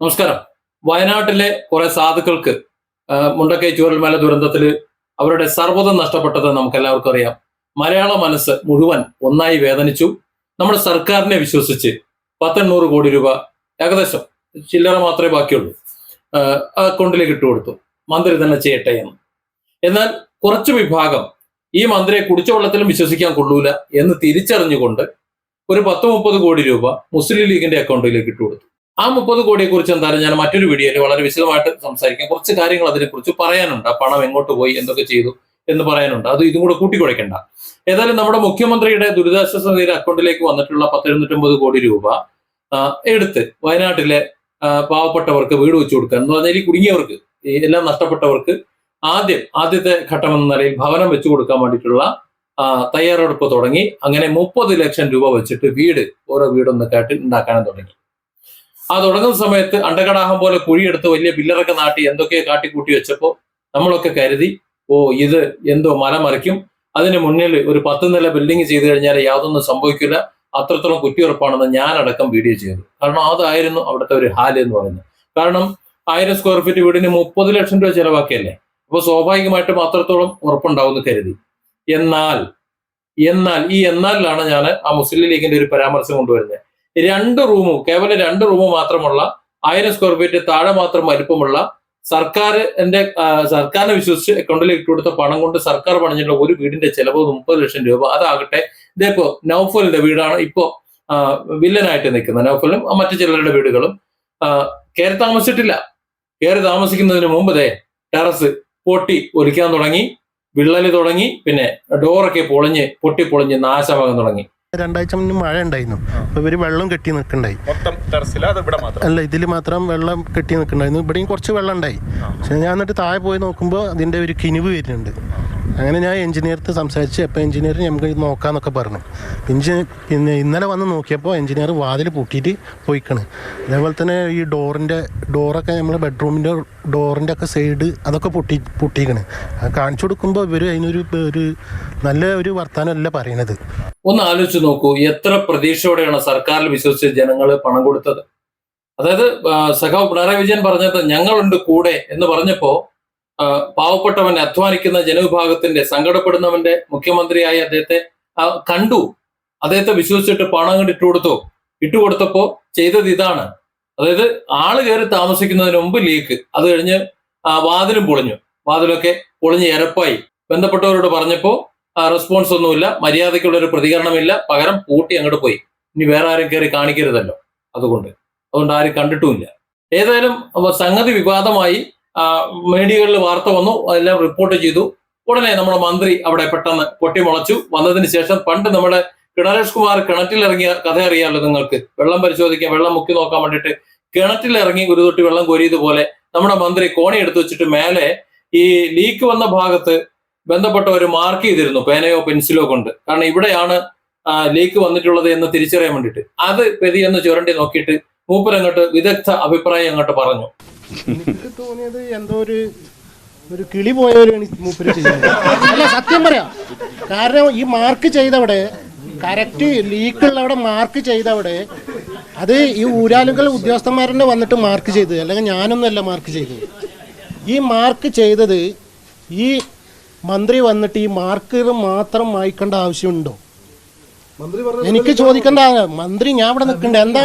നമസ്കാരം. വയനാട്ടിലെ കുറെ സാധുക്കൾക്ക് മുണ്ടക്കൈ ചൂരൽമല ദുരന്തത്തിൽ അവരുടെ സർവ്വതം നഷ്ടപ്പെട്ടത് നമുക്ക് എല്ലാവർക്കും അറിയാം. മലയാള മനസ്സ് മുഴുവൻ ഒന്നായി വേദനിച്ചു. നമ്മുടെ സർക്കാരിനെ വിശ്വസിച്ച് 1,800 കോടി രൂപ ഏകദേശം ചില്ലറ മാത്രമേ ബാക്കിയുള്ളൂ അക്കൗണ്ടിലേക്ക് ഇട്ടുകൊടുത്തു. മന്ത്രി തന്നെ ചെയ്യട്ടെ എന്ന്. എന്നാൽ കുറച്ചു വിഭാഗം ഈ മന്ത്രിയെ കുടിച്ച വെള്ളത്തിലും വിശ്വസിക്കാൻ കൊള്ളൂല എന്ന് തിരിച്ചറിഞ്ഞുകൊണ്ട് ഒരു 10-30 കോടി രൂപ മുസ്ലിം ലീഗിന്റെ അക്കൗണ്ടിലേക്ക് ഇട്ടുകൊടുത്തു. ആ 30 കോടിയെ കുറിച്ച് എന്തായാലും ഞാൻ മറ്റൊരു വീഡിയോയിൽ വളരെ വിശദമായിട്ട് സംസാരിക്കാം. കുറച്ച് കാര്യങ്ങൾ അതിനെക്കുറിച്ച് പറയാനുണ്ട്. ആ പണം എങ്ങോട്ട് പോയി, എന്തൊക്കെ ചെയ്തു എന്ന് പറയാനുണ്ട്. അത് ഇതും കൂടെ കൂട്ടിക്കുഴയ്ക്കണ്ട. ഏതായാലും നമ്മുടെ മുഖ്യമന്ത്രിയുടെ ദുരിതാശ്വാസ നിധിയുടെ അക്കൗണ്ടിലേക്ക് വന്നിട്ടുള്ള 1,750 കോടി രൂപ എടുത്ത് വയനാട്ടിലെ പാവപ്പെട്ടവർക്ക് വീട് വെച്ചു കൊടുക്കുക എന്ന് പറഞ്ഞാൽ ഈ കുടുങ്ങിയവർക്ക്, എല്ലാം നഷ്ടപ്പെട്ടവർക്ക് ആദ്യത്തെ ഘട്ടം എന്ന നിലയിൽ ഭവനം വെച്ചു കൊടുക്കാൻ വേണ്ടിയിട്ടുള്ള തയ്യാറെടുപ്പ് തുടങ്ങി. അങ്ങനെ 30 ലക്ഷം രൂപ വെച്ചിട്ട് ഓരോ വീടൊന്ന് കേട്ട് ഉണ്ടാക്കാനും തുടങ്ങി. ആ തുടങ്ങുന്ന സമയത്ത് അണ്ടകടാഹം പോലെ കുഴിയെടുത്ത് വലിയ ബില്ലറൊക്കെ നാട്ടി എന്തൊക്കെയോ കാട്ടിക്കൂട്ടി വെച്ചപ്പോൾ നമ്മളൊക്കെ കരുതി, ഇത് എന്തോ മല മറിക്കും, അതിന് മുന്നിൽ ഒരു 10 നില ബിൽഡിംഗ് ചെയ്തു കഴിഞ്ഞാൽ യാതൊന്നും സംഭവിക്കില്ല, അത്രത്തോളം കുറ്റിയുറപ്പാണെന്ന് ഞാനടക്കം വീഡിയോ ചെയ്തു. കാരണം അതായിരുന്നു അവിടുത്തെ ഒരു ഹാല് എന്ന് പറയുന്നത്. കാരണം 1000 സ്ക്വയർ ഫീറ്റ് വീടിന് 30 ലക്ഷം രൂപ ചെലവാക്കിയല്ലേ. അപ്പൊ സ്വാഭാവികമായിട്ടും അത്രത്തോളം ഉറപ്പുണ്ടാവും എന്ന് കരുതി. എന്നാൽ ഈ എന്നാലിലാണ് ഞാൻ ആ മുസ്ലിം ലീഗിന്റെ ഒരു പരാമർശം കൊണ്ടുവരുന്നത്. 2 റൂമും, കേവലം 2 റൂമും മാത്രമുള്ള 1000 സ്ക്വയർ ഫീറ്റ് താഴെ മാത്രം വലിപ്പമുള്ള സർക്കാരിനെ വിശ്വസിച്ച് അക്കൗണ്ടിലേക്ക് ഇട്ടുകൊടുത്ത പണം കൊണ്ട് സർക്കാർ പണിഞ്ഞിട്ടുള്ള ഒരു വീടിന്റെ ചെലവ് 30 ലക്ഷം രൂപ. അതാകട്ടെ ഇതിപ്പോ നൗഫലിന്റെ വീടാണ് ഇപ്പോ വില്ലനായിട്ട് നിൽക്കുന്നത്. നൗഫലും മറ്റു ചിലരുടെ വീടുകളും കയറി താമസിച്ചിട്ടില്ല. കയറി താമസിക്കുന്നതിന് മുമ്പ് ടെറസ് പൊട്ടി ഒലിക്കാൻ തുടങ്ങി, വിള്ളല് തുടങ്ങി, പിന്നെ ഡോറൊക്കെ പൊട്ടി നാശമാകാൻ തുടങ്ങി. 2 ആഴ്ച മുന്നേ മഴ ഉണ്ടായിരുന്നു. അപ്പൊ ഇവര് വെള്ളം കെട്ടി നിൽക്കണ്ടായി. അല്ല, ഇതിൽ മാത്രം വെള്ളം കെട്ടി നിൽക്കണ്ടായിരുന്നു. ഇവിടെയും കുറച്ച് വെള്ളം ഉണ്ടായി. പക്ഷെ ഞാൻ എന്നിട്ട് താഴെ പോയി നോക്കുമ്പോൾ അതിന്റെ ഒരു കിനിവ് വരുന്നുണ്ട്. അങ്ങനെ ഞാൻ എഞ്ചിനീയർക്ക് സംസാരിച്ച് അപ്പോൾ എഞ്ചിനീയർ നമുക്ക് നോക്കാന്നൊക്കെ പറഞ്ഞു. പിന്നെ ഇന്നലെ വന്ന് നോക്കിയപ്പോൾ എഞ്ചിനീയർ വാതിൽ പൂട്ടിയിട്ട് പോയിക്കണ്. അതേപോലെ തന്നെ ഈ ഡോറൊക്കെ നമ്മൾ ബെഡ്റൂമിൻ്റെ ഡോറിൻ്റെ ഒക്കെ സൈഡ് അതൊക്കെ പൊട്ടിക്കണ്. കാണിച്ചു കൊടുക്കുമ്പോൾ ഇവർ അതിനൊരു നല്ല ഒരു വർത്താനമല്ല പറയണത്. ഒന്ന് ആലോചിച്ച് നോക്കൂ, എത്ര പ്രതീക്ഷയോടെയാണ് സർക്കാരിൽ വിശ്വസിച്ച് ജനങ്ങൾ പണം കൊടുത്തത്. അതായത് സഖാവ് പിണറായി വിജയൻ പറഞ്ഞത് ഞങ്ങളുണ്ട് കൂടെ എന്ന് പറഞ്ഞപ്പോ പാവപ്പെട്ടവൻ, അധ്വാനിക്കുന്ന ജനവിഭാഗത്തിന്റെ, സങ്കടപ്പെടുന്നവന്റെ മുഖ്യമന്ത്രിയായി അദ്ദേഹത്തെ കണ്ടു. അദ്ദേഹത്തെ വിശ്വസിച്ചിട്ട് പണം കണ്ട് ഇട്ടുകൊടുത്തപ്പോ ചെയ്തത് ഇതാണ്. അതായത് ആള് കയറി താമസിക്കുന്നതിന് മുമ്പ് ലീക്ക്, അത് കഴിഞ്ഞ് വാതിലൊക്കെ പൊളിഞ്ഞ് എരപ്പായി. ബന്ധപ്പെട്ടവരോട് പറഞ്ഞപ്പോ റെസ്പോൺസ് ഒന്നുമില്ല, മര്യാദയ്ക്കുള്ള ഒരു പ്രതികരണമില്ല, പകരം പൂട്ടി അങ്ങോട്ട് പോയി. ഇനി വേറെ ആരും കയറി കാണിക്കരുതല്ലോ, അതുകൊണ്ട് ആരും കണ്ടിട്ടുമില്ല. ഏതായാലും സംഗതി വിവാദമായി. മീഡിയകളിൽ വാർത്ത വന്നു, അതെല്ലാം റിപ്പോർട്ട് ചെയ്തു. ഉടനെ നമ്മുടെ മന്ത്രി അവിടെ പെട്ടെന്ന് പൊട്ടിമുളച്ചു. വന്നതിന് ശേഷം പണ്ട് നമ്മുടെ കിണരേഷ് കുമാർ കിണറ്റിലിറങ്ങിയ കഥ അറിയാമല്ലോ നിങ്ങൾക്ക്. വെള്ളം പരിശോധിക്കാൻ, വെള്ളം മുക്കി നോക്കാൻ വേണ്ടിയിട്ട് കിണറ്റിലിറങ്ങി ഒരു തൊട്ടി വെള്ളം കോരിയതുപോലെ നമ്മുടെ മന്ത്രി കോണി എടുത്തു വെച്ചിട്ട് മേലെ ഈ ലീക്ക് വന്ന ഭാഗത്ത് ബന്ധപ്പെട്ടവർ മാർക്ക് ചെയ്തിരുന്നു പേനയോ പെൻസിലോ കൊണ്ട്. കാരണം ഇവിടെയാണ് ലീക്ക് വന്നിട്ടുള്ളത് എന്ന് തിരിച്ചറിയാൻ വേണ്ടിയിട്ട്. അത് പെതിയെന്ന് ചുരണ്ടി നോക്കിയിട്ട് മൂപ്പരങ്ങോട്ട് വിദഗ്ധ അഭിപ്രായം അങ്ങോട്ട് പറഞ്ഞു. എനിക്ക് തോന്നിയത് എന്തോ ഒരു കിളി പോയ ഒരു മൂപ്പര് ചെയ്യുന്നത്. അല്ല, സത്യം പറയാം. കാരണം ഈ മാർക്ക് ചെയ്തവിടെ, കറക്റ്റ് ലീക്കുള്ളവിടെ മാർക്ക് ചെയ്തവിടെ, അത് ഈ ഊരാലുകൾ ഉദ്യോഗസ്ഥന്മാരെന്നെ വന്നിട്ട് മാർക്ക് ചെയ്തത്, അല്ലെങ്കിൽ ഞാനൊന്നുമല്ല മാർക്ക് ചെയ്തത്. ഈ മാർക്ക് ചെയ്തത് ഈ മന്ത്രി വന്നിട്ട് ഈ മാർക്ക് മാത്രം വായിക്കേണ്ട ആവശ്യമുണ്ടോ? എനിക്ക് ചോദിക്കേണ്ട മന്ത്രി, ഞാൻ ഇവിടെ നിൽക്കണ്ട. എന്താ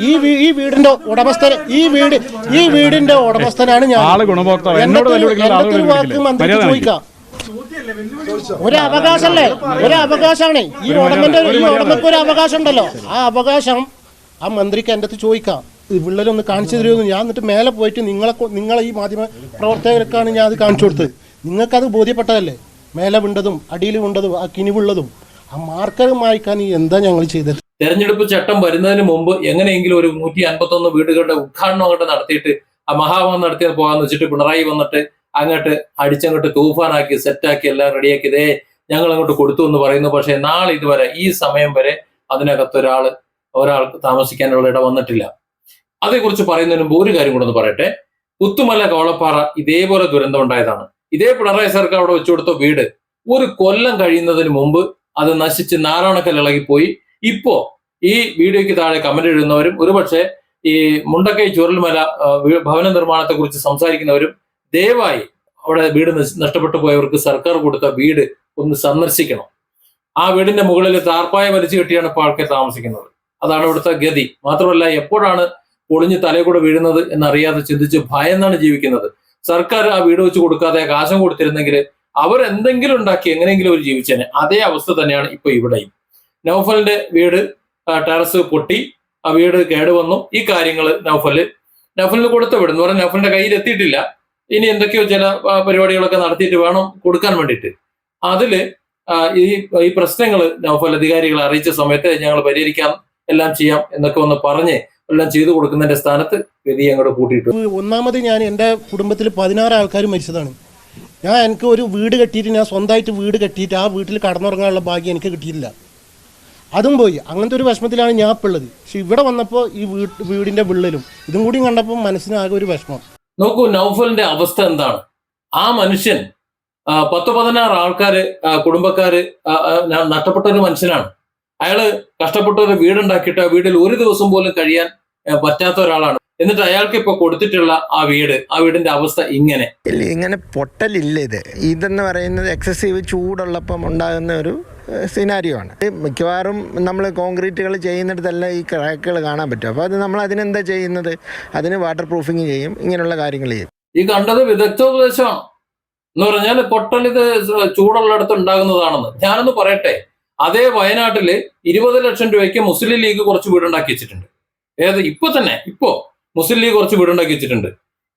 ഈ വീടിന്റെ ഉടമസ്ഥൻ, ഈ വീടിന്റെ ഉടമസ്ഥനാണ് ഞാൻ. എന്തൊക്കെ വാക്ക് മന്ത്രിക്ക് ചോദിക്കാം? ഒരു അവകാശമല്ലേ, ഒരു അവകാശമാണ് ഈ ഉടമക്ക് ഒരു അവകാശം ഉണ്ടല്ലോ. ആ അവകാശം ആ മന്ത്രിക്ക് എൻ്റെ അടുത്ത് ചോദിക്കാം. വിള്ളലൊന്ന് കാണിച്ചു തരുമെന്ന്. ഞാൻ എന്നിട്ട് മേലെ പോയിട്ട് നിങ്ങളെ ഈ മാധ്യമ പ്രവർത്തകർക്കാണ് ഞാൻ അത് കാണിച്ചു കൊടുത്തത്. നിങ്ങൾക്കത് ബോധ്യപ്പെട്ടതല്ലേ? മേലെ വിണ്ടതും അടിയിൽ വിണ്ടതും ആ കിനിവുള്ളതും ആ മാർക്കർ മായ്ക്കാൻ എന്താ ഞങ്ങൾ ചെയ്തത്? തെരഞ്ഞെടുപ്പ് ചട്ടം വരുന്നതിന് മുമ്പ് എങ്ങനെയെങ്കിലും ഒരു 151 വീടുകളുടെ ഉദ്ഘാടനം അങ്ങോട്ട് നടത്തിയിട്ട് ആ മഹാഭാരതം നടത്തിയത് പോകാന്ന് വെച്ചിട്ട് പിണറായി വന്നിട്ട് അങ്ങോട്ട് അടിച്ചങ്ങോട്ട് തൂഫാനാക്കി സെറ്റാക്കി എല്ലാം റെഡിയാക്കി ഞങ്ങൾ അങ്ങോട്ട് കൊടുത്തു എന്ന് പറയുന്നു. പക്ഷെ നാളെ ഇതുവരെ ഈ സമയം വരെ അതിനകത്ത് ഒരാൾക്ക് താമസിക്കാനുള്ള ഇടം വന്നിട്ടില്ല. അതേക്കുറിച്ച് പറയുന്നതിന് മുമ്പ് ഒരു കാര്യം കൂടെ ഒന്ന് പറയട്ടെ. പുത്തുമല കോളപ്പാറ ഇതേപോലെ ദുരന്തം ഉണ്ടായതാണ്. ഇതേ പിണറായി സർക്കാർ അവിടെ വെച്ചു കൊടുത്ത വീട് ഒരു കൊല്ലം കഴിയുന്നതിന് മുമ്പ് അത് നശിച്ച് നാരായണക്കൽ ഇളകിപ്പോയി. ഇപ്പോ ഈ വീഡിയോയ്ക്ക് താഴെ കമന്റ് എഴുതുന്നവരും ഒരുപക്ഷെ ഈ മുണ്ടക്കൈ ചൂരൽമല ഭവന നിർമ്മാണത്തെ കുറിച്ച് സംസാരിക്കുന്നവരും ദയവായി അവിടെ വീട് നഷ്ടപ്പെട്ടു പോയവർക്ക് സർക്കാർ കൊടുത്ത വീട് ഒന്ന് സന്ദർശിക്കണം. ആ വീടിന്റെ മുകളിൽ താർപ്പായ വലിച്ചു കെട്ടിയാണ് ഇപ്പോൾ ആൾക്കാർ താമസിക്കുന്നത്. അതാണ് ഇവിടുത്തെ ഗതി. മാത്രമല്ല, എപ്പോഴാണ് പൊളിഞ്ഞ് തലകൂടെ വീഴുന്നത് എന്നറിയാതെ ചിന്തിച്ച് ഭയന്നാണ് ജീവിക്കുന്നത്. സർക്കാർ ആ വീട് വെച്ച് കൊടുക്കാതെ കാശം കൊടുത്തിരുന്നെങ്കിൽ അവരെന്തെങ്കിലും ഉണ്ടാക്കി എങ്ങനെയെങ്കിലും ഒരു ജീവിച്ചേനെ. അതേ അവസ്ഥ തന്നെയാണ് ഇപ്പൊ ഇവിടെയും. നൗഫലിന്റെ വീട് ടെറസ് പൊട്ടി, ആ വീട് കേടുവന്നു. ഈ കാര്യങ്ങൾ നൗഫലിന് കൊടുത്ത വീട് എന്ന് പറഞ്ഞാൽ നൗഫലിന്റെ കയ്യിൽ എത്തിയിട്ടില്ല. ഇനി എന്തൊക്കെയോ ചില പരിപാടികളൊക്കെ നടത്തിയിട്ട് വേണം കൊടുക്കാൻ വേണ്ടിയിട്ട്. അതില് ഈ പ്രശ്നങ്ങൾ നൗഫൽ അധികാരികളെ അറിയിച്ച സമയത്ത് ഞങ്ങൾ പരിഹരിക്കാം, എല്ലാം ചെയ്യാം എന്നൊക്കെ ഒന്ന് പറഞ്ഞ് എല്ലാം ചെയ്തു കൊടുക്കുന്നതിന്റെ സ്ഥാനത്ത് ഗതി അങ്ങോട്ട് കൂട്ടിയിട്ടു. ഒന്നാമത് ഞാൻ എൻ്റെ കുടുംബത്തിൽ 16 ആൾക്കാർ മരിച്ചതാണ്. എനിക്ക് ഒരു വീട് കെട്ടിയിട്ട്, ഞാൻ സ്വന്തമായിട്ട് വീട് കെട്ടിയിട്ട് ആ വീട്ടിൽ കടന്നുറങ്ങാനുള്ള ഭാഗ്യം എനിക്ക് കിട്ടിയിട്ടില്ല. അതും പോയി. അങ്ങനത്തെ ഒരു വിഷമത്തിലാണ് ഞാൻ ഇപ്പോൾ ഉള്ളത്. പക്ഷെ ഇവിടെ വന്നപ്പോൾ ഈ വീടിന്റെ വിള്ളലും ഇതും കൂടി കണ്ടപ്പോൾ മനസ്സിനാകെ ഒരു വിഷമം. നോക്കൂ, നൗഫലിന്റെ അവസ്ഥ എന്താണ്. ആ മനുഷ്യൻ 10-16 ആൾക്കാര്, കുടുംബക്കാര് നഷ്ടപ്പെട്ട ഒരു മനുഷ്യനാണ്. അയാള് കഷ്ടപ്പെട്ട ഒരു വീടുണ്ടാക്കിയിട്ട് ആ വീട്ടിൽ ഒരു ദിവസം പോലും കഴിയാൻ പറ്റാത്ത ഒരാളാണ്. എന്നിട്ട് അയാൾക്ക് ഇപ്പൊ കൊടുത്തിട്ടുള്ള ആ വീടിന്റെ അവസ്ഥ ഇങ്ങനെ പൊട്ടലില്ല. ഇതെന്ന് പറയുന്നത് എക്സസീവ് ചൂടുള്ളപ്പം ഉണ്ടാകുന്ന ഒരു സിനാരിയോ ആണ്. മിക്കവാറും നമ്മൾ കോൺക്രീറ്റുകൾ ചെയ്യുന്നിടത്തെല്ലാം ഈ ക്രാക്കുകൾ കാണാൻ പറ്റും. അപ്പോൾ നമ്മൾ അതിനെന്താ ചെയ്യുന്നത്? അതിന് വാട്ടർ പ്രൂഫിങ് ചെയ്യും, ഇങ്ങനെയുള്ള കാര്യങ്ങൾ ചെയ്യും. ഈ കണ്ടത് വിദഗ്ധോപദേശമാണ് എന്ന് പറഞ്ഞാൽ പൊട്ടൽ ഇത് ചൂടുള്ളിടത്ത് ഉണ്ടാകുന്നതാണെന്ന്. ഞാനൊന്ന് പറയട്ടെ, അതേ വയനാട്ടില് 20 ലക്ഷം രൂപയ്ക്ക് മുസ്ലിം ലീഗ് കുറച്ച് വീടുണ്ടാക്കി വെച്ചിട്ടുണ്ട്. ഇപ്പോ മുസ്ലിം ലീഗ് കുറച്ച് വീടുണ്ടാക്കി വെച്ചിട്ടുണ്ട്.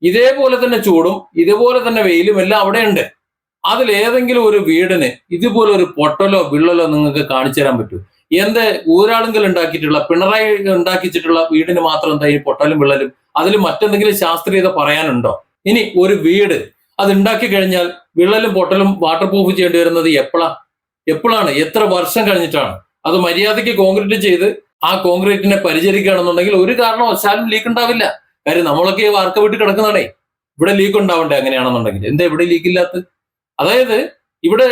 ഇതേപോലെ തന്നെ ചൂടും ഇതുപോലെ തന്നെ വെയിലും എല്ലാം അവിടെയുണ്ട്. അതിലേതെങ്കിലും ഒരു വീടിന് ഇതുപോലെ ഒരു പൊട്ടലോ വിള്ളലോ നിങ്ങൾക്ക് കാണിച്ചു തരാൻ പറ്റൂ? എന്ത് ഊരാളുങ്കൽ ഉണ്ടാക്കിയിട്ടുള്ള, പിണറായി ഉണ്ടാക്കിച്ചിട്ടുള്ള വീടിന് മാത്രം എന്താ ഈ പൊട്ടലും വിള്ളലും? അതിൽ മറ്റെന്തെങ്കിലും ശാസ്ത്രീയത പറയാനുണ്ടോ? ഇനി ഒരു വീട് അത് ഉണ്ടാക്കി കഴിഞ്ഞാൽ വിള്ളലും പൊട്ടലും വാട്ടർ പ്രൂഫ് ചെയ്യേണ്ടി വരുന്നത് എപ്പോഴാണ്? എത്ര വർഷം കഴിഞ്ഞിട്ടാണ്? അത് മര്യാദയ്ക്ക് കോൺക്രീറ്റ് ചെയ്ത് ആ കോൺക്രീറ്റിനെ പരിചരിക്കുകയാണെന്നുണ്ടെങ്കിൽ ഒരു കാരണവശാലും ലീക്ക് ഉണ്ടാവില്ല. കാര്യം നമ്മളൊക്കെ വാർക്ക വീട്ടിൽ കിടക്കുന്നതാണേ. ഇവിടെ ലീക്ക് ഉണ്ടാവണ്ടേ അങ്ങനെയാണെന്നുണ്ടെങ്കിൽ? എന്താ ഇവിടെ ലീക്ക് ഇല്ലാത്തത്? അതായത് ഇവിടെ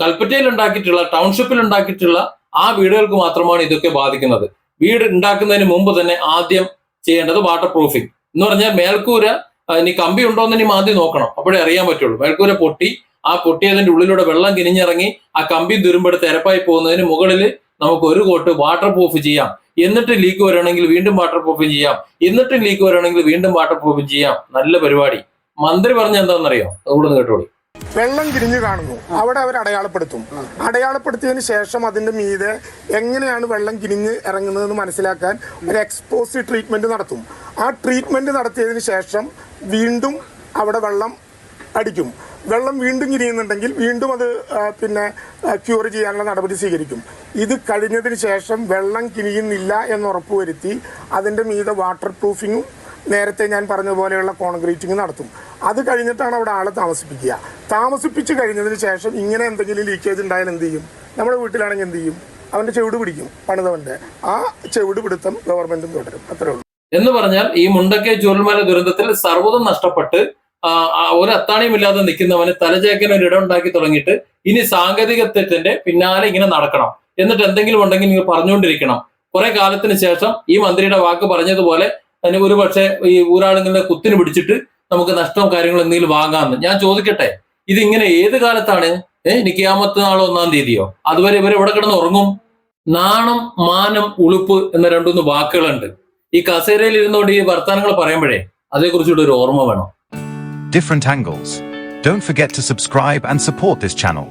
കൽപ്പറ്റയിൽ ഉണ്ടാക്കിയിട്ടുള്ള, ടൗൺഷിപ്പിൽ ഉണ്ടാക്കിയിട്ടുള്ള ആ വീടുകൾക്ക് മാത്രമാണ് ഇതൊക്കെ ബാധിക്കുന്നത്. വീട് ഉണ്ടാക്കുന്നതിന് മുമ്പ് തന്നെ ആദ്യം ചെയ്യേണ്ടത് വാട്ടർ പ്രൂഫിങ് എന്ന് പറഞ്ഞാൽ മേൽക്കൂര ഇനി കമ്പി ഉണ്ടോ എന്ന് ഇനി ആദ്യം നോക്കണം. അപ്പോഴേ അറിയാൻ പറ്റുള്ളൂ. മേൽക്കൂര പൊട്ടി, ആ പൊട്ടിയതിന്റെ ഉള്ളിലൂടെ വെള്ളം കിനിഞ്ഞിറങ്ങി ആ കമ്പി തുരുമ്പെടുത്ത് എരപ്പായി പോകുന്നതിന് മുകളിൽ നമുക്ക് ഒരു കോട്ട് വാട്ടർ പ്രൂഫ് ചെയ്യാം. എന്നിട്ട് ലീക്ക് വരണമെങ്കിൽ വീണ്ടും വാട്ടർ പ്രൂഫിങ് ചെയ്യാം. എന്നിട്ടും ലീക്ക് വരണമെങ്കിൽ വീണ്ടും വാട്ടർ പ്രൂഫിങ് ചെയ്യാം. നല്ല പരിപാടി. മന്ത്രി പറഞ്ഞ എന്താണെന്നറിയോ? അതുകൂടെ കേട്ടോളൂ. വെള്ളം കിരിഞ്ഞു കാണുന്നു, അവിടെ അവർ അടയാളപ്പെടുത്തും. അടയാളപ്പെടുത്തിയതിന് ശേഷം അതിന്റെ മീതെ എങ്ങനെയാണ് വെള്ളം കിരിഞ്ഞ് ഇറങ്ങുന്നതെന്ന് മനസ്സിലാക്കാൻ ഒരു എക്സ്പോസീവ് ട്രീറ്റ്മെന്റ് നടത്തും. ആ ട്രീറ്റ്മെന്റ് നടത്തിയതിന് ശേഷം വീണ്ടും അവിടെ വെള്ളം അടിക്കും. വെള്ളം വീണ്ടും കിരിയുന്നുണ്ടെങ്കിൽ വീണ്ടും അത് ക്യൂർ ചെയ്യാനുള്ള നടപടി സ്വീകരിക്കും. ഇത് കഴിഞ്ഞതിന് ശേഷം വെള്ളം കിരിയുന്നില്ല എന്ന് ഉറപ്പുവരുത്തി അതിൻ്റെ മീതെ വാട്ടർ പ്രൂഫിങ്ങും നേരത്തെ ഞാൻ പറഞ്ഞതുപോലെയുള്ള കോൺക്രീറ്റിങ് നടത്തും. അത് കഴിഞ്ഞിട്ടാണ് അവിടെ ആളെ താമസിപ്പിക്കുക. താമസിപ്പിച്ച് കഴിഞ്ഞതിന് ശേഷം ഇങ്ങനെ എന്തെങ്കിലും ലീക്കേജ് ഉണ്ടായാൽ എന്ത് ചെയ്യും? നമ്മുടെ വീട്ടിലാണെങ്കിൽ എന്ത് ചെയ്യും? അവൻ്റെ ചെവിട് പിടിക്കും, പണിതവൻ്റെ. ആ ചെവിട് പിടുത്തം ഗവൺമെന്റും തുടരും. അത്രേ ഉള്ളൂ. എന്ന് പറഞ്ഞാൽ ഈ മുണ്ടക്കൈ ചൂരൽമല ദുരന്തത്തിൽ സർവ്വതും നഷ്ടപ്പെട്ട് ഒരു അത്താണിയും ഇല്ലാതെ നിൽക്കുന്നവന് തലചേക്കൻ ഒരു ഇടം ഉണ്ടാക്കി തുടങ്ങിയിട്ട് ഇനി സാങ്കേതികത്വത്തിന്റെ പിന്നാലെ ഇങ്ങനെ നടക്കണം. എന്നിട്ട് എന്തെങ്കിലും ഉണ്ടെങ്കിൽ നിങ്ങൾ പറഞ്ഞുകൊണ്ടിരിക്കണം. കുറെ കാലത്തിന് ശേഷം ഈ മന്ത്രിയുടെ വാക്ക് പറഞ്ഞതുപോലെ അതിന് ഒരു പക്ഷേ ഈ ഊരാളുകളുടെ കുത്തിന് പിടിച്ചിട്ട് നമുക്ക് നഷ്ടവും കാര്യങ്ങളും എന്തെങ്കിലും വാങ്ങാമെന്ന്. ഞാൻ ചോദിക്കട്ടെ, ഇതിങ്ങനെ ഏത് കാലത്താണ്? ഇനി ഖിയാമത്ത് നാളെ 1-ാം തീയതിയോ? അതുവരെ ഇവർ എവിടെ കിടന്ന് ഉറങ്ങും? നാണം, മാനം, ഉളുപ്പ് എന്ന 2-3 വാക്കുകളുണ്ട്. ഈ കസേരയിൽ ഇരുന്നുകൊണ്ട് ഈ വർത്താനങ്ങൾ പറയുമ്പോഴേ അതേക്കുറിച്ചുള്ള ഒരു ഓർമ്മ വേണം. Different angles. Don't forget to subscribe and support this channel.